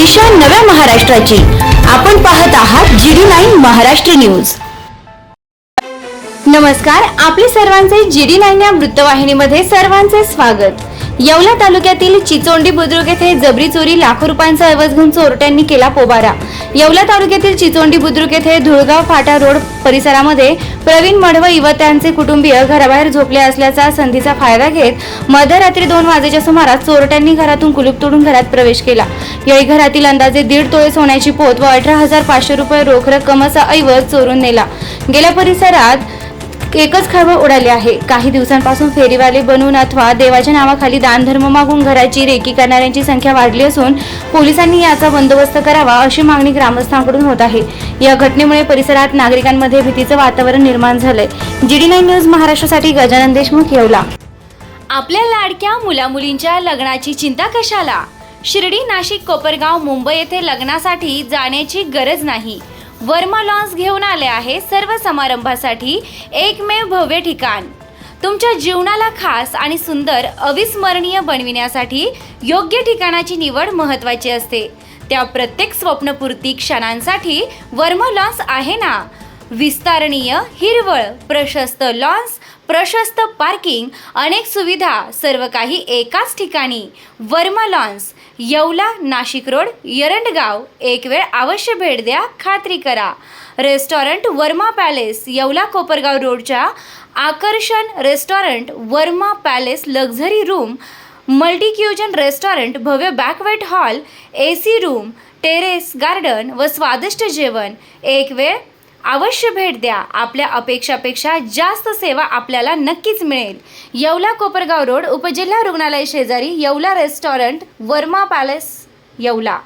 दिशा नव्या महाराष्ट्राची। आपण पाहत आहात GD9 महाराष्ट्र न्यूज। नमस्कार, आपले सर्वांचे GD9 या वृत्तवाहिनीमध्ये सर्वांचे स्वागत। येवला तालुक्यातील चिचोंडी बुद्रुक येथे जबरी चोरी लाखो रुपयांचा ऐवज घेऊन चोरट्यांनी केला पोबारा। येवला तालुक्यातील चिचोंडी बुद्रुक येथे धुळगाव फाटा रोड परिसरामध्ये प्रवीण मडव व त्यांचे कुटुंबीय घराबाहेर झोपले असल्याचा संधीचा फायदा घेत मध्यरात्री 2 वाजेच्या सुमारास चोरट्यांनी घरातून कुलूप तोडून घरात प्रवेश केला। यावेळी घरातील अंदाजे 1.5 तोळे सोन्याची पोत व 18,500 रुपये रोख रक्कमचा ऐवज चोरून नेला। गेल्या परिसरात एकच खळबळ उडाली आहे। काही दिवसांपासून फेरीवाले बनून अथवा देवाच्या नावाखाली दान धर्म मागून घराची रेकी करणाऱ्यांची संख्या वाढली असून पोलिसांनी याचा बंदोबस्त करावा अशी मागणी ग्रामस्थांकडून होत आहे। या घटनेमुळे परिसरात नागरिकांमध्ये भीतीचे वातावरण निर्माण झाले। GD9 न्यूज महाराष्ट्रासाठी गजानन देशमुख, येवला। आपल्या लाडक्या मुलामुलींच्या लग्नाची चिंता कशाला? शिर्डी, नाशिक, कोपरगाव, मुंबई येथे लग्नासाठी जाण्याची गरज नाही। वर्मा लॉन्स घेऊन आले आहे सर्व समारंभासाठी एकमेव भव्य ठिकाण। तुमच्या जीवनाला खास आणि सुंदर अविस्मरणीय बनविण्यासाठी योग्य ठिकाणाची निवड महत्त्वाची असते। त्या प्रत्येक स्वप्नपूर्ती क्षणांसाठी वर्मा लॉन्स आहे ना। विस्तारणीय, हिरवळ, प्रशस्त लॉन्स, प्रशस्त पार्किंग, अनेक सुविधा, सर्व काही एकाच ठिकाणी। Verma lawns, Yeola, Nashik road, Yerandgaon. एक वेळ अवश्य भेट द्या, खात्री करा। रेस्टॉरंट वर्मा पॅलेस, येवला कोपरगाव रोडच्या आकर्षण restaurant Verma palace, luxury room, multi cuisine restaurant, भव्य banquet hall, AC room, terrace garden व स्वादिष्ट जेवण। एक वेळ अवश्य भेट द्या। आपल्या अपेक्षापेक्षा जास्त सेवा आपल्याला नक्कीच मिळेल। येवला कोपरगाव रोड, उपजिल्हा रुग्णालय शेजारी, येवला रेस्टॉरंट वर्मा पॅलेस, येवला।